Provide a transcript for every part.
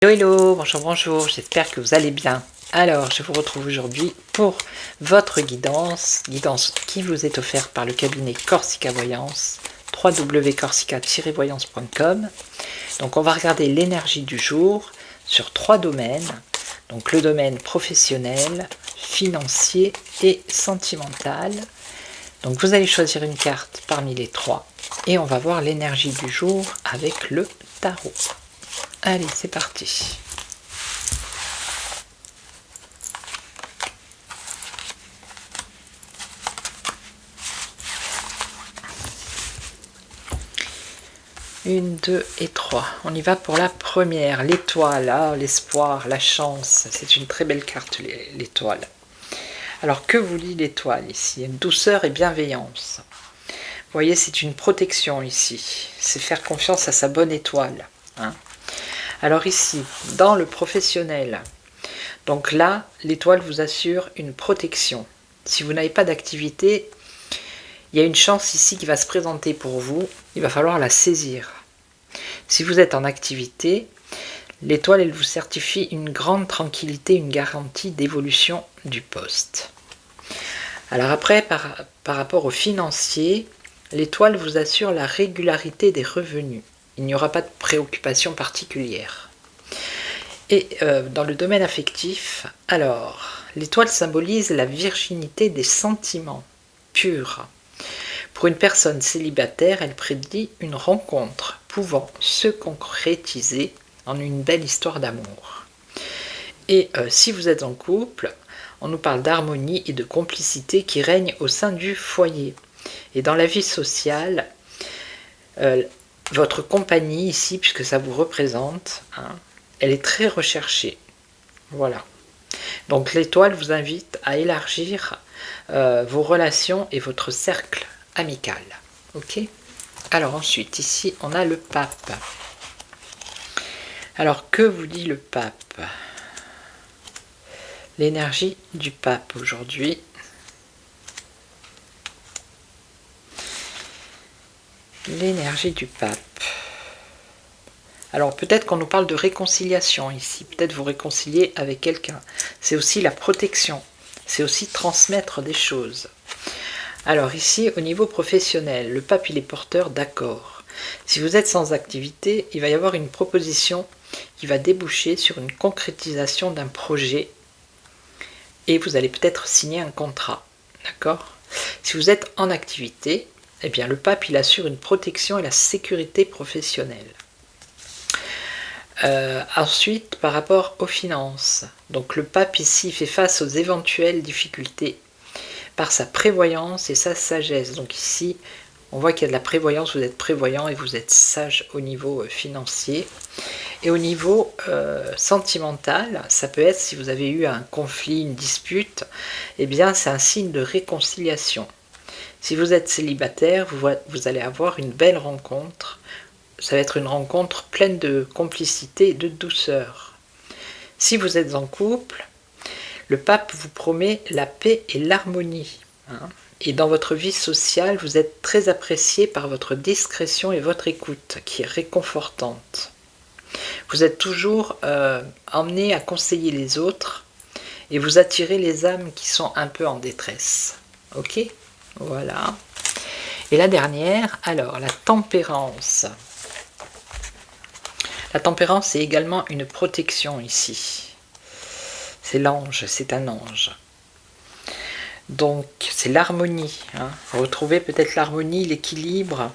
Hello, hello, bonjour, bonjour, j'espère que vous allez bien. Alors, je vous retrouve aujourd'hui pour votre guidance qui vous est offerte par le cabinet Corsica Voyance, www.corsica-voyance.com. Donc, on va regarder l'énergie du jour sur 3 domaines. Donc, le domaine professionnel, financier et sentimental. Donc, vous allez choisir une carte parmi les 3 et on va voir l'énergie du jour avec le tarot. Allez, c'est parti. Une, 2 et 3. On y va pour la première, l'étoile, l'espoir, la chance. C'est une très belle carte, l'étoile. Alors, que vous dit l'étoile ici? Douceur et bienveillance. Vous voyez, c'est une protection ici. C'est faire confiance à sa bonne étoile. Alors ici, dans le professionnel, donc là, l'étoile vous assure une protection. Si vous n'avez pas d'activité, il y a une chance ici qui va se présenter pour vous. Il va falloir la saisir. Si vous êtes en activité, l'étoile, elle vous certifie une grande tranquillité, une garantie d'évolution du poste. Alors après, par rapport au financier, l'étoile vous assure la régularité des revenus. Il n'y aura pas de préoccupation particulière. Et dans le domaine affectif, alors, l'étoile symbolise la virginité des sentiments purs. Pour une personne célibataire, elle prédit une rencontre pouvant se concrétiser en une belle histoire d'amour. Et si vous êtes en couple, on nous parle d'harmonie et de complicité qui règne au sein du foyer. Et dans la vie sociale, votre compagnie ici, puisque ça vous représente, elle est très recherchée. Voilà. Donc l'étoile vous invite à élargir vos relations et votre cercle amical. Ok? Alors ensuite, ici, on a le pape. Alors, que vous dit le pape? L'énergie du pape aujourd'hui. L'énergie du pape. Alors peut-être qu'on nous parle de réconciliation ici, peut-être vous réconcilier avec quelqu'un. C'est aussi la protection, c'est aussi transmettre des choses. Alors ici, au niveau professionnel, le pape il est porteur d'accords. Si vous êtes sans activité, il va y avoir une proposition qui va déboucher sur une concrétisation d'un projet et vous allez peut-être signer un contrat. D'accord? Si vous êtes en activité, eh bien le pape il assure une protection et la sécurité professionnelle. Ensuite, par rapport aux finances, donc le pape ici fait face aux éventuelles difficultés par sa prévoyance et sa sagesse. Donc ici, on voit qu'il y a de la prévoyance, vous êtes prévoyant et vous êtes sage au niveau financier. Et au niveau sentimental, ça peut être si vous avez eu un conflit, une dispute, eh bien c'est un signe de réconciliation. Si vous êtes célibataire, vous allez avoir une belle rencontre. Ça va être une rencontre pleine de complicité et de douceur. Si vous êtes en couple, le pape vous promet la paix et l'harmonie. Et dans votre vie sociale, vous êtes très apprécié par votre discrétion et votre écoute, qui est réconfortante. Vous êtes toujours emmené à conseiller les autres et vous attirez les âmes qui sont un peu en détresse. Ok? Voilà. Et la dernière, alors, la tempérance. La tempérance est également une protection ici. C'est l'ange, c'est un ange. Donc, c'est l'harmonie. Retrouvez peut-être l'harmonie, l'équilibre.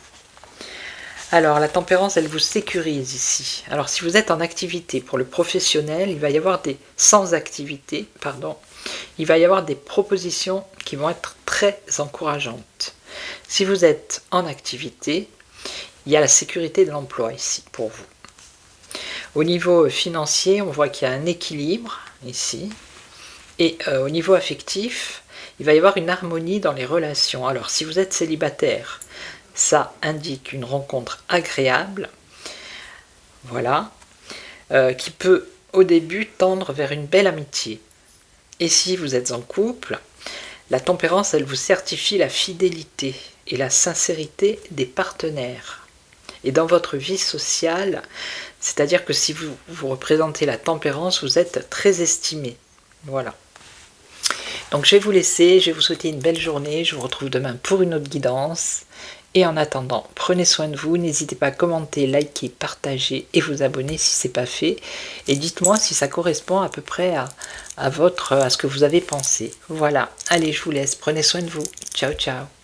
Alors, la tempérance, elle vous sécurise ici. Alors, si vous êtes en activité pour le professionnel, il va y avoir des sans-activité, il va y avoir des propositions qui vont être très encourageantes. Si vous êtes en activité, il y a la sécurité de l'emploi ici pour vous. Au niveau financier, on voit qu'il y a un équilibre ici. Et au niveau affectif, il va y avoir une harmonie dans les relations. Alors, si vous êtes célibataire, ça indique une rencontre agréable, voilà, qui peut au début tendre vers une belle amitié. Et si vous êtes en couple, la tempérance, elle vous certifie la fidélité et la sincérité des partenaires. et dans votre vie sociale, c'est-à-dire que si vous représentez la tempérance, vous êtes très estimé. Voilà. Donc je vais vous laisser, je vais vous souhaiter une belle journée, je vous retrouve demain pour une autre guidance. Et en attendant, prenez soin de vous, n'hésitez pas à commenter, liker, partager et vous abonner si ce n'est pas fait. Et dites-moi si ça correspond à peu près à ce que vous avez pensé. Voilà, allez, je vous laisse, prenez soin de vous. Ciao, ciao.